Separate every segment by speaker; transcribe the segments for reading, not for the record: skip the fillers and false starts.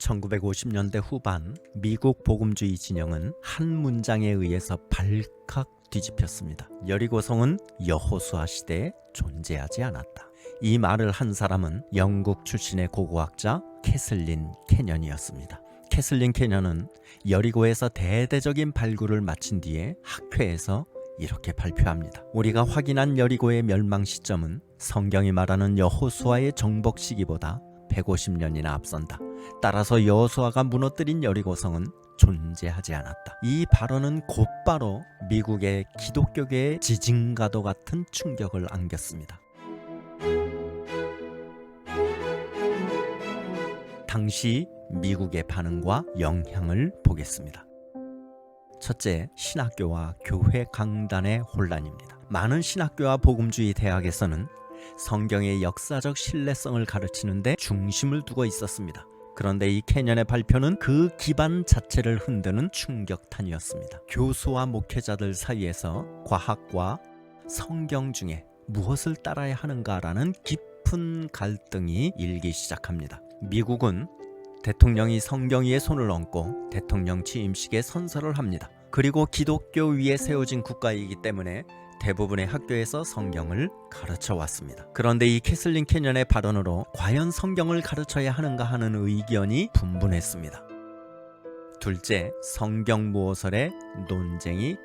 Speaker 1: 1950년대 후반 미국 복음주의 진영은 한 문장에 의해서 발칵 뒤집혔습니다. 여리고성은 여호수아 시대에 존재하지 않았다. 이 말을 한 사람은 영국 출신의 고고학자 캐슬린 캐년이었습니다. 캐슬린 캐년은 여리고에서 대대적인 발굴을 마친 뒤에 학회에서 이렇게 발표합니다. 우리가 확인한 여리고의 멸망 시점은 성경이 말하는 여호수아의 정복 시기보다 150년이나 앞선다. 따라서 여호수아가 무너뜨린 여리고성은 존재하지 않았다. 이 발언은 곧바로 미국의 기독교계의 지진과도 같은 충격을 안겼습니다. 당시 미국의 반응과 영향을 보겠습니다. 첫째, 신학교와 교회 강단의 혼란입니다. 많은 신학교와 복음주의 대학에서는 성경의 역사적 신뢰성을 가르치는 데 중심을 두고 있었습니다. 그런데 이 캐년의 발표는 그 기반 자체를 흔드는 충격탄이었습니다. 교수와 목회자들 사이에서 과학과 성경 중에 무엇을 따라야 하는가라는 깊은 갈등이 일기 시작합니다. 미국은 대통령이 성경 위에 손을 얹고 대통령 취임식에 선서를 합니다. 그리고 기독교 위에 세워진 국가이기 때문에 대부분의 학교에서 성경을 가르쳐 왔습니다. 그런데 이 캐슬린 캐년의 발언으로 과연 성경을 가르쳐야 하는가 하는 의견이 분분했습니다. 둘째, 성경 무호설의 논쟁이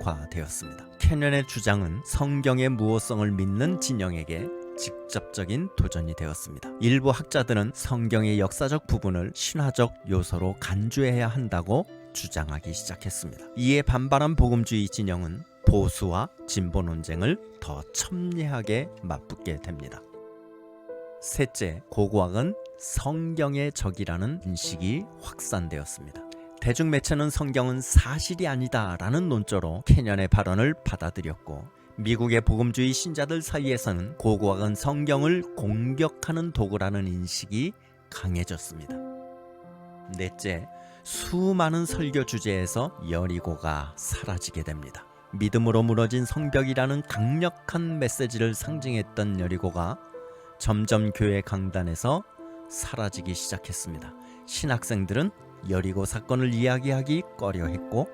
Speaker 1: 격화되었습니다. 캐년의 주장은 성경의 무호성을 믿는 진영에게 직접적인 도전이 되었습니다. 일부 학자들은 성경의 역사적 부분을 신화적 요소로 간주해야 한다고 주장하기 시작했습니다. 이에 반발한 복음주의 진영은 보수와 진보 논쟁을 더 첨예하게 맞붙게 됩니다. 셋째, 고고학은 성경의 적이라는 인식이 확산되었습니다. 대중매체는 성경은 사실이 아니다라는 논조로 캐년의 발언을 받아들였고, 미국의 복음주의 신자들 사이에서는 고고학은 성경을 공격하는 도구라는 인식이 강해졌습니다. 넷째, 수많은 설교 주제에서 여리고가 사라지게 됩니다. 믿음으로 무너진 성벽이라는 강력한 메시지를 상징했던 여리고가 점점 교회 강단에서 사라지기 시작했습니다. 신학생들은 여리고 사건을 이야기하기 꺼려했고,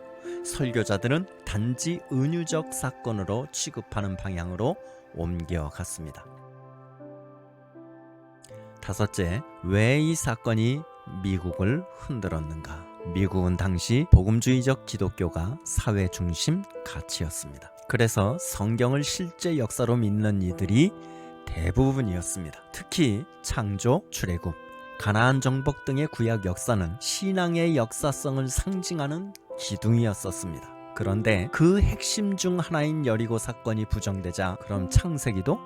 Speaker 1: 설교자들은 단지 은유적 사건으로 취급하는 방향으로 옮겨갔습니다. 다섯째, 왜 이 사건이 미국을 흔들었는가? 미국은 당시 복음주의적 기독교가 사회 중심 가치였습니다. 그래서 성경을 실제 역사로 믿는 이들이 대부분이었습니다. 특히 창조, 출애굽, 가나안 정복 등의 구약 역사는 신앙의 역사성을 상징하는 기둥이었었습니다. 그런데 그 핵심 중 하나인 여리고 사건이 부정되자 그럼 창세기도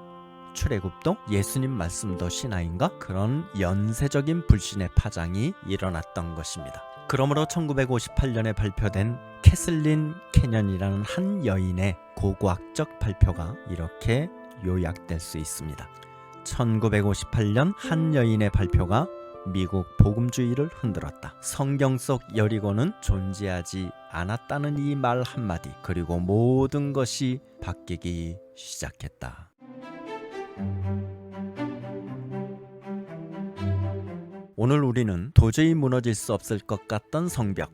Speaker 1: 출애굽도 예수님 말씀도 신화인가? 그런 연쇄적인 불신의 파장이 일어났던 것입니다. 그러므로 1958년에 발표된 캐슬린 캐년이라는 한 여인의 고고학적 발표가 이렇게 요약될 수 있습니다. 1958년 한 여인의 발표가 미국 복음주의를 흔들었다. 성경 속 여리고는 존재하지 않았다는 이 말 한마디, 그리고 모든 것이 바뀌기 시작했다. 오늘 우리는 도저히 무너질 수 없을 것 같던 성벽,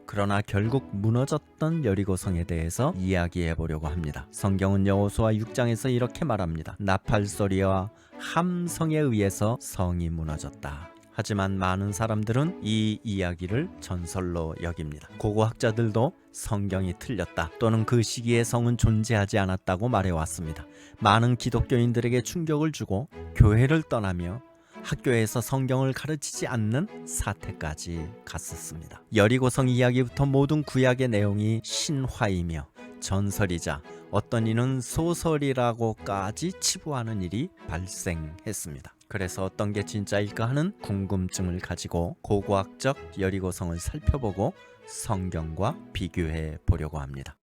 Speaker 1: 그러나 결국 무너졌던 여리고성에 대해서 이야기해 보려고 합니다. 성경은 여호수아 6장에서 이렇게 말합니다. 나팔 소리와 함성에 의해서 성이 무너졌다. 하지만 많은 사람들은 이 이야기를 전설로 여깁니다. 고고학자들도 성경이 틀렸다 또는 그 시기에 성은 존재하지 않았다고 말해왔습니다. 많은 기독교인들에게 충격을 주고 교회를 떠나며 학교에서 성경을 가르치지 않는 사태까지 갔었습니다. 여리고성 이야기부터 모든 구약의 내용이 신화이며 전설이자 어떤 이는 소설이라고까지 치부하는 일이 발생했습니다. 그래서 어떤 게 진짜일까 하는 궁금증을 가지고 고고학적 여리고성을 살펴보고 성경과 비교해 보려고 합니다.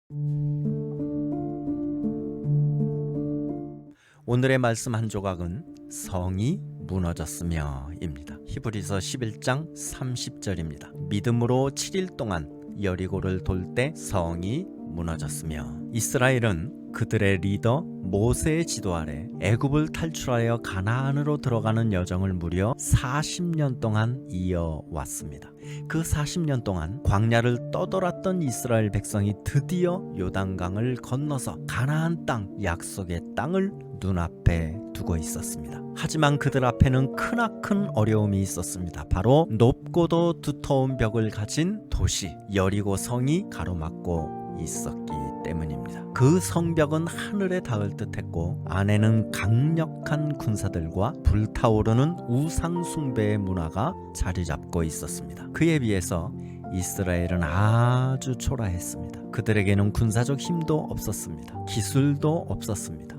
Speaker 1: 오늘의 말씀 한 조각은 성이 무너졌으며입니다. 히브리서 11장 30절입니다. 믿음으로 7일 동안 여리고를 돌 때 성이 무너졌으며, 이스라엘은 그들의 리더 모세의 지도 아래 애굽을 탈출하여 가나안으로 들어가는 여정을 무려 40년 동안 이어왔습니다. 그 40년 동안 광야를 떠돌았던 이스라엘 백성이 드디어 요단강을 건너서 가나안 땅, 약속의 땅을 눈앞에 두고 있었습니다. 하지만 그들 앞에는 크나큰 어려움이 있었습니다. 바로 높고도 두터운 벽을 가진 도시 여리고 성이 가로막고 있었기 때문입니다. 그 성벽은 하늘에 닿을 듯했고 안에는 강력한 군사들과 불타오르는 우상 숭배의 문화가 자리 잡고 있었습니다. 그에 비해서 이스라엘은 아주 초라했습니다. 그들에게는 군사적 힘도 없었습니다. 기술도 없었습니다.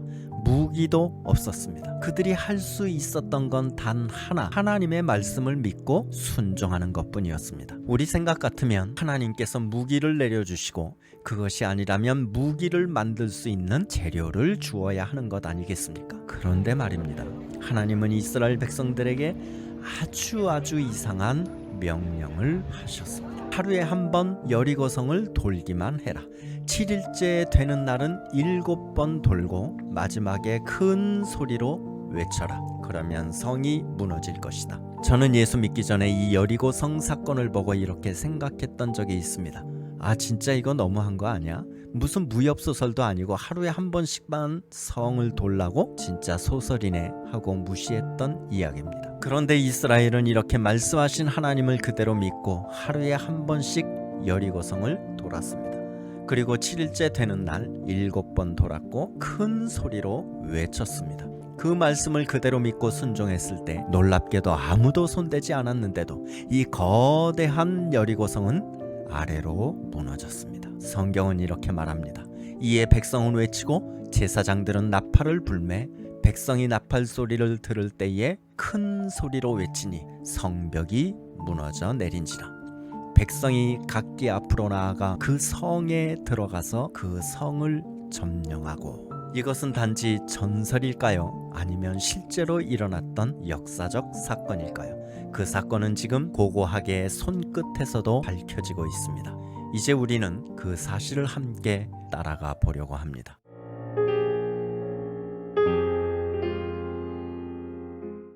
Speaker 1: 무기도 없었습니다. 그들이 할 수 있었던 건 단 하나, 하나님의 말씀을 믿고 순종하는 것뿐이었습니다. 우리 생각 같으면 하나님께서 무기를 내려주시고 그것이 아니라면 무기를 만들 수 있는 재료를 주어야 하는 것 아니겠습니까? 그런데 말입니다. 하나님은 이스라엘 백성들에게 아주 이상한 명령을 하셨습니다. 하루에 한 번 여리고성을 돌기만 해라. 7일째 되는 날은 7번 돌고 마지막에 큰 소리로 외쳐라. 그러면 성이 무너질 것이다. 저는 예수 믿기 전에 이 여리고성 사건을 보고 이렇게 생각했던 적이 있습니다. 아, 진짜 이거 너무한 거 아니야? 무슨 무협소설도 아니고 하루에 한 번씩만 성을 돌라고? 진짜 소설이네 하고 무시했던 이야기입니다. 그런데 이스라엘은 이렇게 말씀하신 하나님을 그대로 믿고 하루에 한 번씩 여리고성을 돌았습니다. 그리고 7일째 되는 날 7번 돌았고 큰 소리로 외쳤습니다. 그 말씀을 그대로 믿고 순종했을 때 놀랍게도 아무도 손대지 않았는데도 이 거대한 여리고성은 아래로 무너졌습니다. 성경은 이렇게 말합니다. 이에 백성은 외치고 제사장들은 나팔을 불매 백성이 나팔 소리를 들을 때에 큰 소리로 외치니 성벽이 무너져 내린지라. 백성이 각기 앞으로 나아가 그 성에 들어가서 그 성을 점령하고. 이것은 단지 전설일까요? 아니면 실제로 일어났던 역사적 사건일까요? 그 사건은 지금 고고학의 손끝에서도 밝혀지고 있습니다. 이제 우리는 그 사실을 함께 따라가 보려고 합니다.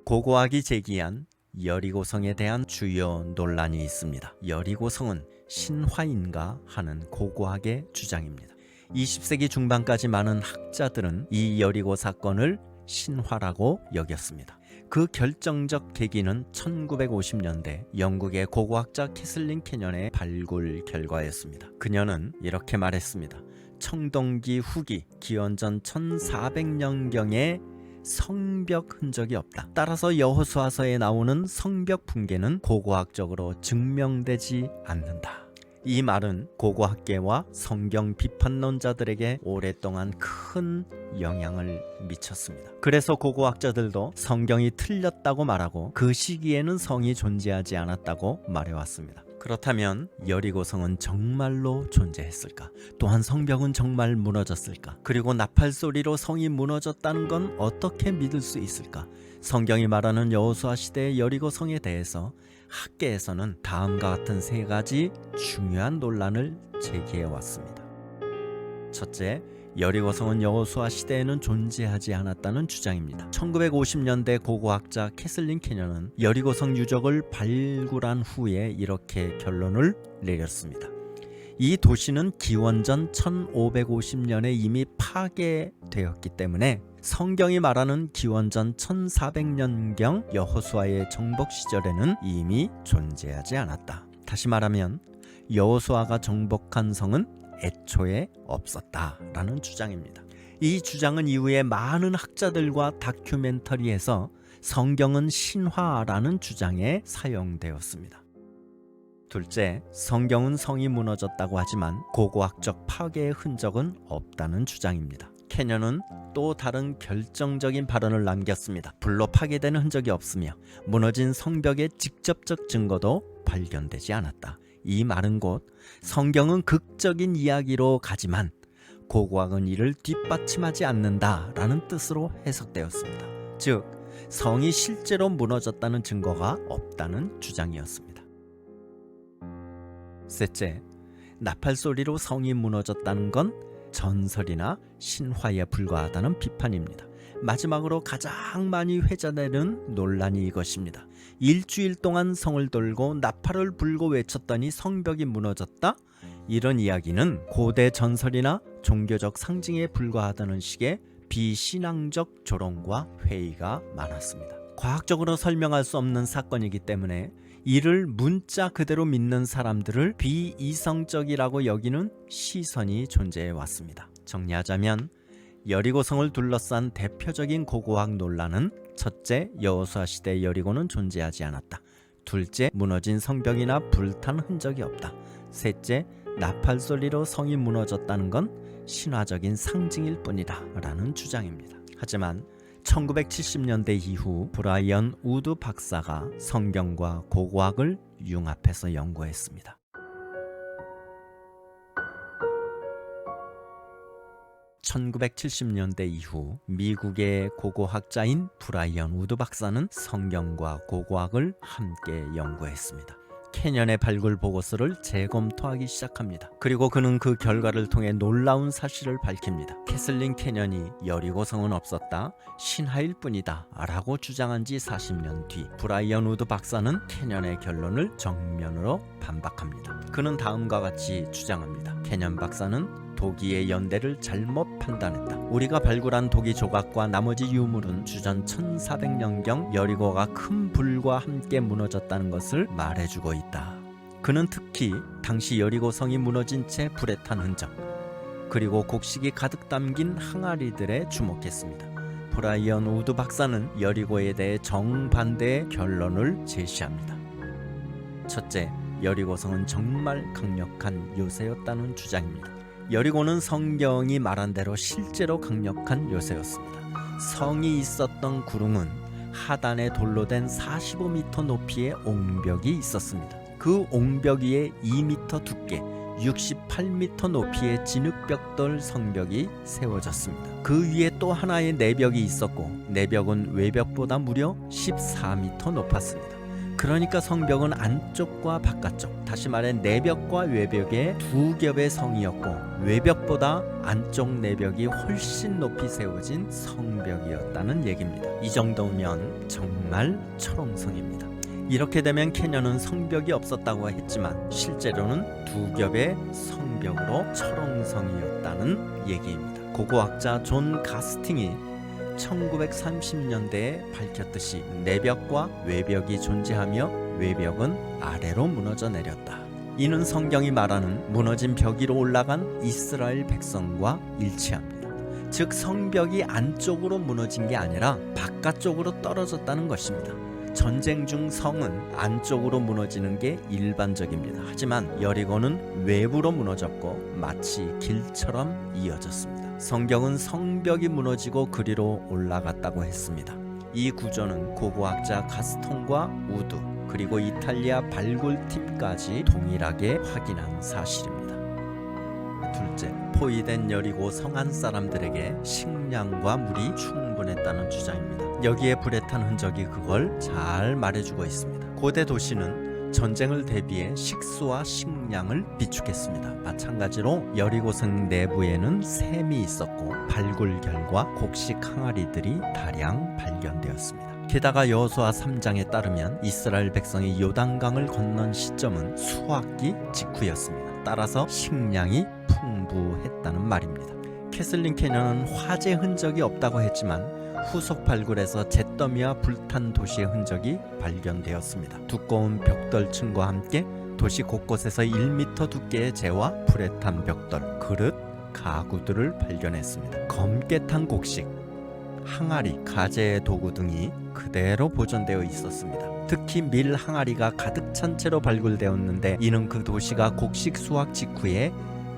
Speaker 1: 고고학이 제기한 여리고성에 대한 주요 논란이 있습니다. 여리고성은 신화인가 하는 고고학의 주장입니다. 20세기 중반까지 많은 학자들은 이 여리고 사건을 신화라고 여겼습니다. 그 결정적 계기는 1950년대 영국의 고고학자 캐슬린 캐년의 발굴 결과였습니다. 그녀는 이렇게 말했습니다. 청동기 후기 기원전 1400년경에 성벽 흔적이 없다. 따라서 여호수아서에 나오는 성벽 붕괴는 고고학적으로 증명되지 않는다. 이 말은 고고학계와 성경 비판론자들에게 오랫동안 큰 영향을 미쳤습니다. 그래서 고고학자들도 성경이 틀렸다고 말하고 그 시기에는 성이 존재하지 않았다고 말해왔습니다. 그렇다면 여리고성은 정말로 존재했을까? 또한 성벽은 정말 무너졌을까? 그리고 나팔 소리로 성이 무너졌다는 건 어떻게 믿을 수 있을까? 성경이 말하는 여호수아 시대의 여리고성에 대해서 학계에서는 다음과 같은 세 가지 중요한 논란을 제기해 왔습니다. 첫째, 여리고성은 여호수아 시대에는 존재하지 않았다는 주장입니다. 1950년대 고고학자 캐슬린 캐년은 여리고성 유적을 발굴한 후에 이렇게 결론을 내렸습니다. 이 도시는 기원전 1550년에 이미 파괴되었기 때문에 성경이 말하는 기원전 1400년경 여호수아의 정복 시절에는 이미 존재하지 않았다. 다시 말하면 여호수아가 정복한 성은 애초에 없었다라는 주장입니다. 이 주장은 이후에 많은 학자들과 다큐멘터리에서 성경은 신화라는 주장에 사용되었습니다. 둘째, 성경은 성이 무너졌다고 하지만 고고학적 파괴의 흔적은 없다는 주장입니다. 캐년은 또 다른 결정적인 발언을 남겼습니다. 불로 파괴되는 흔적이 없으며 무너진 성벽의 직접적 증거도 발견되지 않았다. 이 말은 곧 성경은 극적인 이야기로 가지만 고고학은 이를 뒷받침하지 않는다라는 뜻으로 해석되었습니다. 즉, 성이 실제로 무너졌다는 증거가 없다는 주장이었습니다. 셋째, 나팔 소리로 성이 무너졌다는 건 전설이나 신화에 불과하다는 비판입니다. 마지막으로 가장 많이 회자되는 논란이 이것입니다. 일주일 동안 성을 돌고 나팔을 불고 외쳤더니 성벽이 무너졌다? 이런 이야기는 고대 전설이나 종교적 상징에 불과하다는 식의 비신앙적 조롱과 회의가 많았습니다. 과학적으로 설명할 수 없는 사건이기 때문에 이를 문자 그대로 믿는 사람들을 비이성적이라고 여기는 시선이 존재해 왔습니다. 정리하자면 여리고성을 둘러싼 대표적인 고고학 논란은 첫째, 여호수아 시대 여리고는 존재하지 않았다. 둘째, 무너진 성벽이나 불탄 흔적이 없다. 셋째, 나팔 소리로 성이 무너졌다는 건 신화적인 상징일 뿐이다 라는 주장입니다. 하지만 1970년대 이후 브라이언 우드 박사가 성경과 고고학을 융합해서 연구했습니다. 1970년대 이후 미국의 고고학자인 브라이언 우드 박사는 성경과 고고학을 함께 연구했습니다. 캐년의 발굴 보고서를 재검토하기 시작합니다. 그리고 그는 그 결과를 통해 놀라운 사실을 밝힙니다. 캐슬린 캐년이 여리고성은 없었다, 신화일 뿐이다 라고 주장한 지 40년 뒤 브라이언 우드 박사는 캐년의 결론을 정면으로 반박합니다. 그는 다음과 같이 주장합니다. 캐년 박사는 도기의 연대를 잘못 판단했다. 우리가 발굴한 도기 조각과 나머지 유물은 주전 1400년경 여리고가 큰 불과 함께 무너졌다는 것을 말해주고 있다. 그는 특히 당시 여리고성이 무너진 채 불에 탄 흔적, 그리고 곡식이 가득 담긴 항아리들에 주목했습니다. 브라이언 우드 박사는 여리고에 대해 정반대의 결론을 제시합니다. 첫째, 여리고성은 정말 강력한 요새였다는 주장입니다. 여리고는 성경이 말한 대로 실제로 강력한 요새였습니다. 성이 있었던 구릉은 하단에 돌로 된 45m 높이의 옹벽이 있었습니다. 그 옹벽 위에 2m 두께, 68m 높이의 진흙벽돌 성벽이 세워졌습니다. 그 위에 또 하나의 내벽이 있었고 내벽은 외벽보다 무려 14m 높았습니다. 그러니까 성벽은 안쪽과 바깥쪽, 다시 말해 내벽과 외벽의 두 겹의 성이었고 외벽보다 안쪽 내벽이 훨씬 높이 세워진 성벽이었다는 얘기입니다. 이 정도면 정말 철옹성입니다. 이렇게 되면 캐년은 성벽이 없었다고 했지만 실제로는 두 겹의 성벽으로 철옹성이었다는 얘기입니다. 고고학자 존 가스팅이 1930년대에 밝혔듯이 내벽과 외벽이 존재하며 외벽은 아래로 무너져 내렸다. 이는 성경이 말하는 무너진 벽 위로 올라간 이스라엘 백성과 일치합니다. 즉 성벽이 안쪽으로 무너진 게 아니라 바깥쪽으로 떨어졌다는 것입니다. 전쟁 중 성은 안쪽으로 무너지는 게 일반적입니다. 하지만 여리고는 외부로 무너졌고 마치 길처럼 이어졌습니다. 성경은 성벽이 무너지고 그리로 올라갔다고 했습니다. 이 구조는 고고학자 가스통과 우드 그리고 이탈리아 발굴팀까지 동일하게 확인한 사실입니다. 둘째, 포위된 여리고 성안 사람들에게 식량과 물이 충분했다는 주장입니다. 여기에 불에 탄 흔적이 그걸 잘 말해주고 있습니다. 고대 도시는 전쟁을 대비해 식수와 식량을 비축했습니다. 마찬가지로 여리고성 내부에는 샘이 있었고 발굴 결과 곡식 항아리들이 다량 발견되었습니다. 게다가 여호수아 3장에 따르면 이스라엘 백성이 요단강을 건넌 시점은 수확기 직후였습니다. 따라서 식량이 풍부했다는 말입니다. 캐슬린 캐년은 화재 흔적이 없다고 했지만 후속 발굴에서 잿더미와 불탄 도시의 흔적이 발견되었습니다. 두꺼운 벽돌층과 함께 도시 곳곳에서 1m 두께의 재와 불에 탄 벽돌, 그릇, 가구들을 발견했습니다. 검게 탄 곡식, 항아리, 가재의 도구 등이 그대로 보존되어 있었습니다. 특히 밀 항아리가 가득 찬 채로 발굴되었는데 이는 그 도시가 곡식 수확 직후에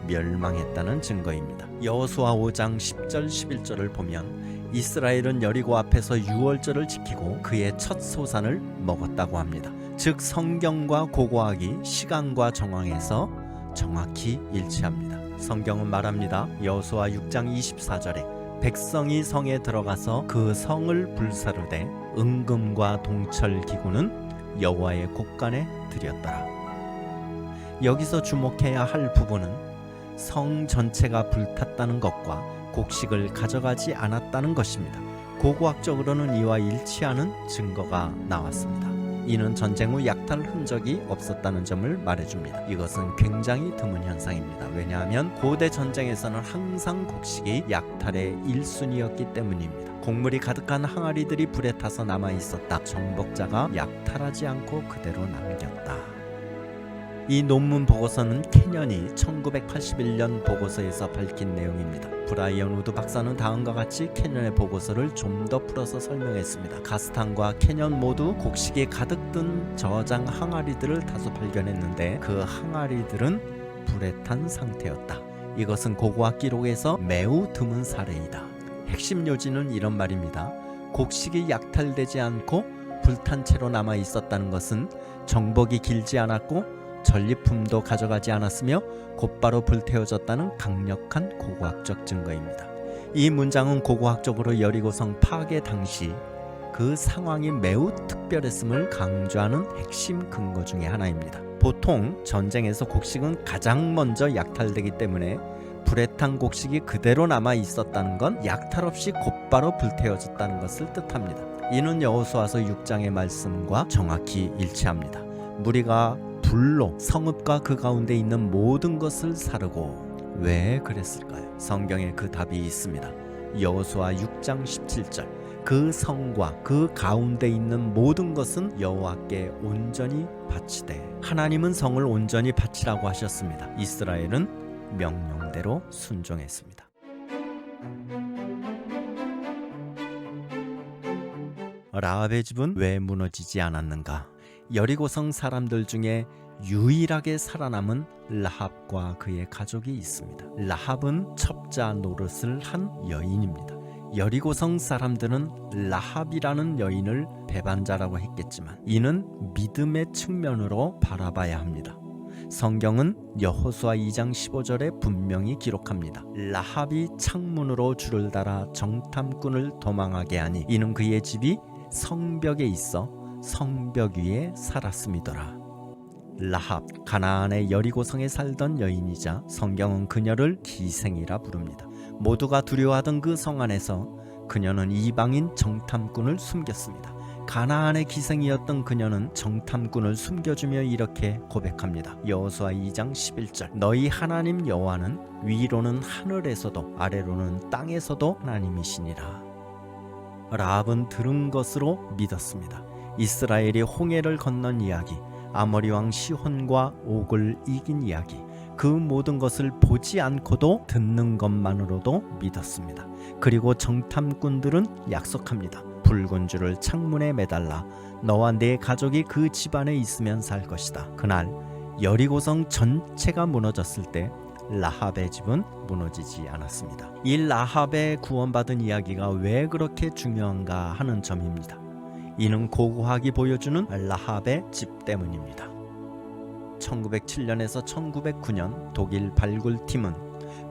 Speaker 1: 멸망했다는 증거입니다. 여호수아 5장 10절 11절을 보면 이스라엘은 여리고 앞에서 유월절을 지키고 그의 첫 소산을 먹었다고 합니다. 즉 성경과 고고학이 시간과 정황에서 정확히 일치합니다. 성경은 말합니다. 여호수아 6장 24절에 백성이 성에 들어가서 그 성을 불사르되 은금과 동철 기구는 여호와의 곳간에 드렸더라. 여기서 주목해야 할 부분은 성 전체가 불탔다는 것과 곡식을 가져가지 않았다는 것입니다. 고고학적으로는 이와 일치하는 증거가 나왔습니다. 이는 전쟁 후 약탈 흔적이 없었다는 점을 말해줍니다. 이것은 굉장히 드문 현상입니다. 왜냐하면 고대 전쟁에서는 항상 곡식이 약탈의 1순위였기 때문입니다. 곡물이 가득한 항아리들이 불에 타서 남아있었다. 정복자가 약탈하지 않고 그대로 남겼다. 이 논문 보고서는 캐년이 1981년 보고서에서 밝힌 내용입니다. 브라이언 우드 박사는 다음과 같이 캐년의 보고서를 좀 더 풀어서 설명했습니다. 가스탄과 캐년 모두 곡식이 가득 든 저장 항아리들을 다수 발견했는데 그 항아리들은 불에 탄 상태였다. 이것은 고고학 기록에서 매우 드문 사례이다. 핵심 요지는 이런 말입니다. 곡식이 약탈되지 않고 불탄 채로 남아 있었다는 것은 정복이 길지 않았고 전리품도 가져가지 않았으며 곧바로 불태워졌다는 강력한 고고학적 증거입니다. 이 문장은 고고학적으로 여리고성 파괴 당시 그 상황이 매우 특별했음을 강조하는 핵심 근거 중에 하나입니다. 보통 전쟁에서 곡식은 가장 먼저 약탈되기 때문에 불에 탄 곡식이 그대로 남아 있었다는 건 약탈 없이 곧바로 불태워졌다는 것을 뜻합니다. 이는 여호수아서 6장의 말씀과 정확히 일치합니다. 무리가 불로 성읍과 그 가운데 있는 모든 것을 사르고. 왜 그랬을까요? 성경에 그 답이 있습니다. 여호수아 6장 17절. 그 성과 그 가운데 있는 모든 것은 여호와께 온전히 바치되. 하나님은 성을 온전히 바치라고 하셨습니다. 이스라엘은 명령대로 순종했습니다. 라합의 집은 왜 무너지지 않았는가? 여리고성 사람들 중에 유일하게 살아남은 라합과 그의 가족이 있습니다. 라합은 첩자 노릇을 한 여인입니다. 여리고성 사람들은 라합이라는 여인을 배반자라고 했겠지만 이는 믿음의 측면으로 바라봐야 합니다. 성경은 여호수아 2장 15절에 분명히 기록합니다. 라합이 창문으로 줄을 달아 정탐꾼을 도망하게 하니 이는 그의 집이 성벽에 있어 성벽 위에 살았음이더라. 라합, 가나안의 여리고성에 살던 여인이자 성경은 그녀를 기생이라 부릅니다. 모두가 두려워하던 그 성 안에서 그녀는 이방인 정탐꾼을 숨겼습니다. 가나안의 기생이었던 그녀는 정탐꾼을 숨겨주며 이렇게 고백합니다. 여호수아 2장 11절. 너희 하나님 여호와는 위로는 하늘에서도 아래로는 땅에서도 하나님이시니라. 라합은 들은 것으로 믿었습니다. 이스라엘이 홍해를 건넌 이야기, 아모리 왕 시혼과 옥을 이긴 이야기, 그 모든 것을 보지 않고도 듣는 것만으로도 믿었습니다. 그리고 정탐꾼들은 약속합니다. 붉은 줄을 창문에 매달라 너와 내 가족이 그 집안에 있으면 살 것이다. 그날 여리고성 전체가 무너졌을 때 라합의 집은 무너지지 않았습니다. 이 라합의 구원받은 이야기가 왜 그렇게 중요한가 하는 점입니다. 이는 고고학이 보여주는 라합의 집 때문입니다. 1907년에서 1909년 독일 발굴팀은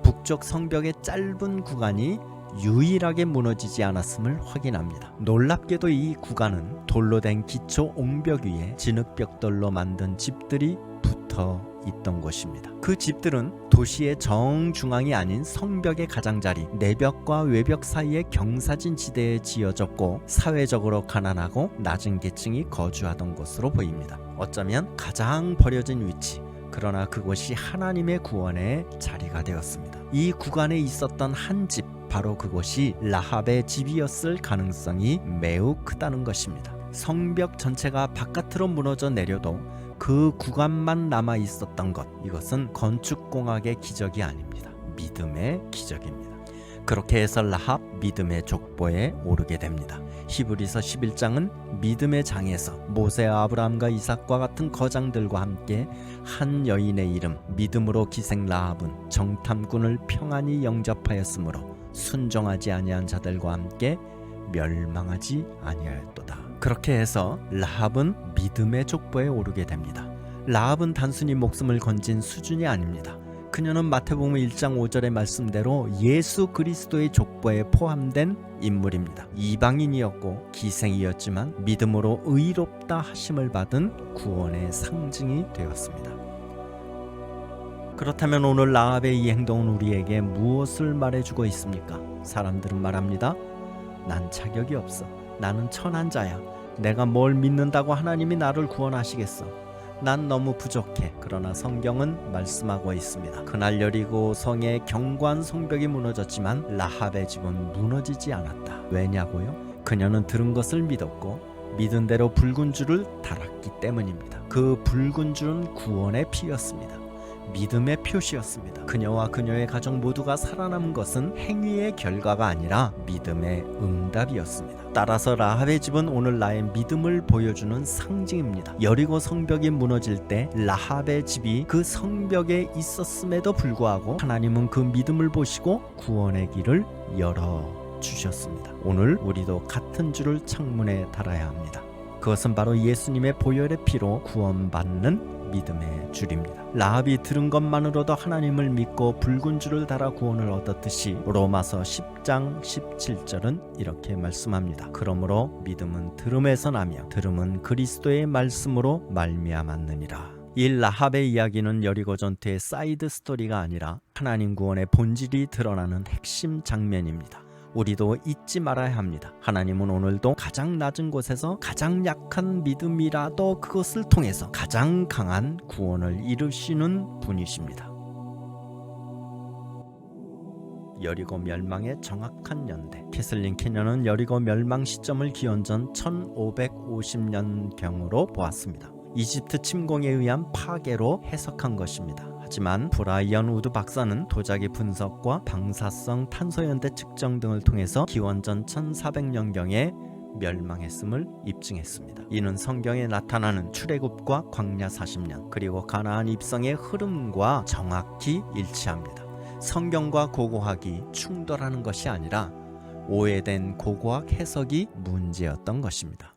Speaker 1: 북쪽 성벽의 짧은 구간이 유일하게 무너지지 않았음을 확인합니다. 놀랍게도 이 구간은 돌로 된 기초 옹벽 위에 진흙벽돌로 만든 집들이 붙어 있던 곳입니다. 그 집들은 도시의 정중앙이 아닌 성벽의 가장자리, 내벽과 외벽 사이의 경사진 지대에 지어졌고 사회적으로 가난하고 낮은 계층이 거주하던 곳으로 보입니다. 어쩌면 가장 버려진 위치, 그러나 그곳이 하나님의 구원의 자리가 되었습니다. 이 구간에 있었던 한 집, 바로 그곳이 라합의 집이었을 가능성이 매우 크다는 것입니다. 성벽 전체가 바깥으로 무너져 내려도 그 구간만 남아 있었던 것, 이것은 건축공학의 기적이 아닙니다. 믿음의 기적입니다. 그렇게 해서 라합 믿음의 족보에 오르게 됩니다. 히브리서 11장은 믿음의 장에서 모세와 아브라함과 이삭과 같은 거장들과 함께 한 여인의 이름 믿음으로 기생 라합은 정탐꾼을 평안히 영접하였으므로 순종하지 아니한 자들과 함께 멸망하지 아니하였도다. 그렇게 해서 라합은 믿음의 족보에 오르게 됩니다. 라합은 단순히 목숨을 건진 수준이 아닙니다. 그녀는 마태복음 1장 5절의 말씀대로 예수 그리스도의 족보에 포함된 인물입니다. 이방인이었고 기생이었지만 믿음으로 의롭다 하심을 받은 구원의 상징이 되었습니다. 그렇다면 오늘 라합의 이 행동은 우리에게 무엇을 말해주고 있습니까? 사람들은 말합니다. 난 자격이 없어. 나는 천한 자야. 내가 뭘 믿는다고 하나님이 나를 구원하시겠어? 난 너무 부족해. 그러나 성경은 말씀하고 있습니다. 그날 여리고 성의 견고한 성벽이 무너졌지만 라합의 집은 무너지지 않았다. 왜냐고요? 그녀는 들은 것을 믿었고 믿은 대로 붉은 줄을 달았기 때문입니다. 그 붉은 줄은 구원의 피였습니다. 믿음의 표시였습니다. 그녀와 그녀의 가정 모두가 살아남은 것은 행위의 결과가 아니라 믿음의 응답이었습니다. 따라서 라합의 집은 오늘 나의 믿음을 보여주는 상징입니다. 여리고 성벽이 무너질 때 라합의 집이 그 성벽에 있었음에도 불구하고 하나님은 그 믿음을 보시고 구원의 길을 열어주셨습니다. 오늘 우리도 같은 줄을 창문에 달아야 합니다. 그것은 바로 예수님의 보혈의 피로 구원받는 믿음의 줄입니다. 라합이 들은 것만으로도 하나님을 믿고 붉은 줄을 달아 구원을 얻었듯이 로마서 10장 17절은 이렇게 말씀합니다. 그러므로 믿음은 들음에서 나며 들음은 그리스도의 말씀으로 말미암았느니라. 이 라합의 이야기는 여리고 전투의 사이드 스토리가 아니라 하나님 구원의 본질이 드러나는 핵심 장면입니다. 우리도 잊지 말아야 합니다. 하나님은 오늘도 가장 낮은 곳에서 가장 약한 믿음이라도 그것을 통해서 가장 강한 구원을 이루시는 분이십니다. 여리고 멸망의 정확한 연대. 캐슬린 캐년은 여리고 멸망 시점을 기원전 1550년경으로 보았습니다. 이집트 침공에 의한 파괴로 해석한 것입니다. 하지만 브라이언 우드 박사는 도자기 분석과 방사성 탄소연대 측정 등을 통해서 기원전 1400년경에 멸망했음을 입증했습니다. 이는 성경에 나타나는 출애굽과 광야 40년 그리고 가나안 입성의 흐름과 정확히 일치합니다. 성경과 고고학이 충돌하는 것이 아니라 오해된 고고학 해석이 문제였던 것입니다.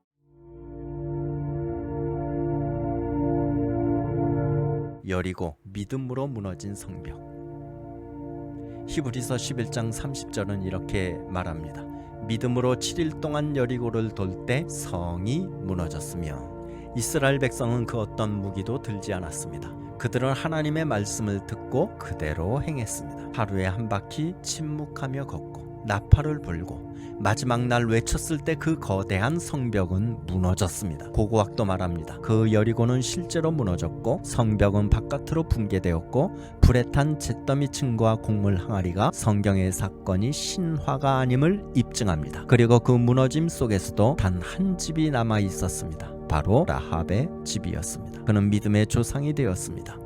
Speaker 1: 여리고 믿음으로 무너진 성벽. 히브리서 11장 30절은 이렇게 말합니다. 믿음으로 7일 동안 여리고를 돌 때 성이 무너졌으며 이스라엘 백성은 그 어떤 무기도 들지 않았습니다. 그들은 하나님의 말씀을 듣고 그대로 행했습니다. 하루에 한 바퀴 침묵하며 걷고 나팔을 불고 마지막 날 외쳤을 때 그 거대한 성벽은 무너졌습니다. 고고학도 말합니다. 그 여리고는 실제로 무너졌고 성벽은 바깥으로 붕괴되었고 불에 탄 잿더미 층과 곡물 항아리가 성경의 사건이 신화가 아님을 입증합니다. 그리고 그 무너짐 속에서도 단 한 집이 남아 있었습니다. 바로 라합의 집이었습니다. 그는 믿음의 조상이 되었습니다.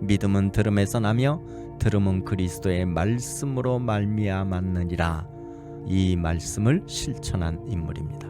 Speaker 1: 믿음은 들음에서 나며 들음은 그리스도의 말씀으로 말미암았느니라. 이 말씀을 실천한 인물입니다.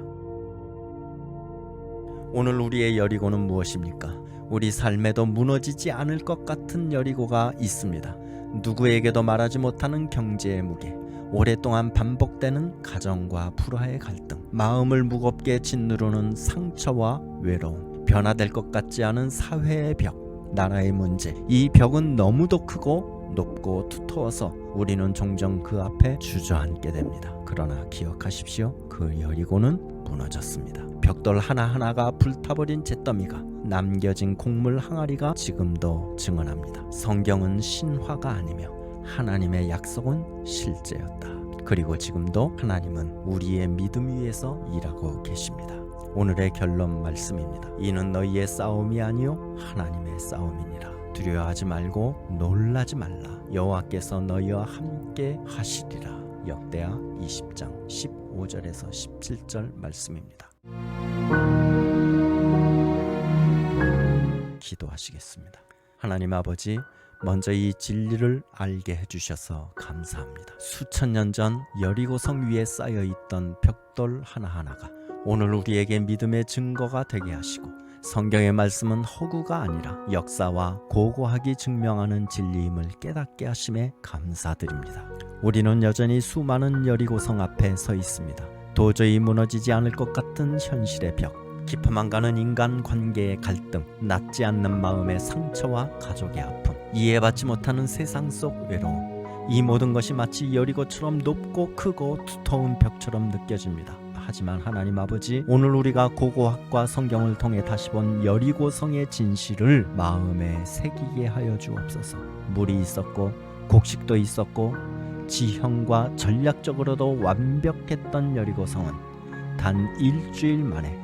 Speaker 1: 오늘 우리의 여리고는 무엇입니까? 우리 삶에도 무너지지 않을 것 같은 여리고가 있습니다. 누구에게도 말하지 못하는 경제의 무게, 오랫동안 반복되는 가정과 불화의 갈등, 마음을 무겁게 짓누르는 상처와 외로움, 변화될 것 같지 않은 사회의 벽, 나라의 문제. 이 벽은 너무도 크고 높고 두터워서 우리는 종종 그 앞에 주저앉게 됩니다. 그러나 기억하십시오. 그 여리고는 무너졌습니다. 벽돌 하나하나가 불타버린 잿더미가 남겨진 곡물 항아리가 지금도 증언합니다. 성경은 신화가 아니며 하나님의 약속은 실제였다. 그리고 지금도 하나님은 우리의 믿음 위에서 일하고 계십니다. 오늘의 결론 말씀입니다. 이는 너희의 싸움이 아니요 하나님의 싸움이니라. 두려워하지 말고 놀라지 말라. 여호와께서 너희와 함께 하시리라. 역대하 20장 15절에서 17절 말씀입니다. 기도하시겠습니다. 하나님 아버지, 먼저 이 진리를 알게 해주셔서 감사합니다. 수천 년 전 여리고성 위에 쌓여있던 벽돌 하나하나가 오늘 우리에게 믿음의 증거가 되게 하시고 성경의 말씀은 허구가 아니라 역사와 고고학이 증명하는 진리임을 깨닫게 하심에 감사드립니다. 우리는 여전히 수많은 여리고성 앞에 서 있습니다. 도저히 무너지지 않을 것 같은 현실의 벽, 깊어만 가는 인간관계의 갈등, 낫지 않는 마음의 상처와 가족의 아픔, 이해받지 못하는 세상 속 외로움, 이 모든 것이 마치 여리고처럼 높고 크고 두터운 벽처럼 느껴집니다. 하지만 하나님 아버지, 오늘 우리가 고고학과 성경을 통해 다시 본 여리고성의 진실을 마음에 새기게 하여 주옵소서. 물이 있었고 곡식도 있었고 지형과 전략적으로도 완벽했던 여리고성은 단 일주일 만에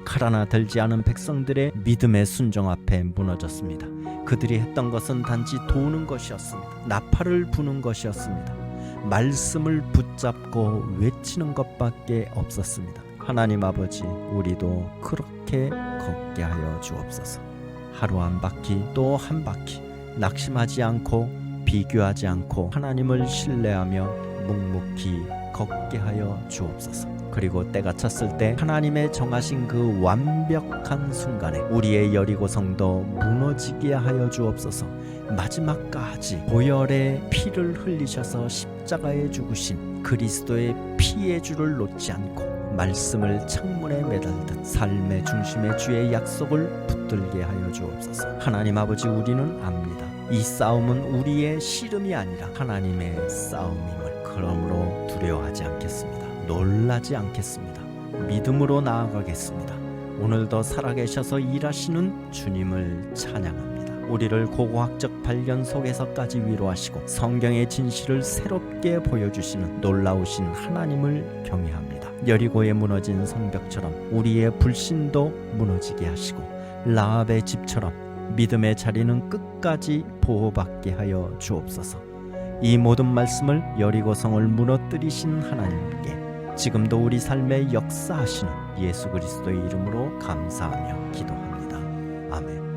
Speaker 1: 칼 하나 들지 않은 백성들의 믿음의 순종 앞에 무너졌습니다. 그들이 했던 것은 단지 도는 것이었습니다. 나팔을 부는 것이었습니다. 말씀을 붙잡고 외치는 것밖에 없었습니다. 하나님 아버지, 우리도 그렇게 걷게 하여 주옵소서. 하루 한 바퀴 또 한 바퀴 낙심하지 않고 비교하지 않고 하나님을 신뢰하며 묵묵히 걷게 하여 주옵소서. 그리고 때가 찼을 때 하나님의 정하신 그 완벽한 순간에 우리의 여리고성도 무너지게 하여 주옵소서. 마지막까지 보혈의 피를 흘리셔서 십자가에 죽으신 그리스도의 피의 줄을 놓지 않고 말씀을 창문에 매달듯 삶의 중심에 주의 약속을 붙들게 하여 주옵소서. 하나님 아버지, 우리는 압니다. 이 싸움은 우리의 씨름이 아니라 하나님의 싸움임을. 그러므로 두려워하지 않겠습니다. 놀라지 않겠습니다. 믿음으로 나아가겠습니다. 오늘도 살아계셔서 일하시는 주님을 찬양합니다. 우리를 고고학적 발견 속에서까지 위로하시고 성경의 진실을 새롭게 보여주시는 놀라우신 하나님을 경외합니다. 여리고에 무너진 성벽처럼 우리의 불신도 무너지게 하시고 라합의 집처럼 믿음의 자리는 끝까지 보호받게 하여 주옵소서. 이 모든 말씀을 여리고성을 무너뜨리신 하나님께 지금도 우리 삶에 역사하시는 예수 그리스도의 이름으로 감사하며 기도합니다. 아멘.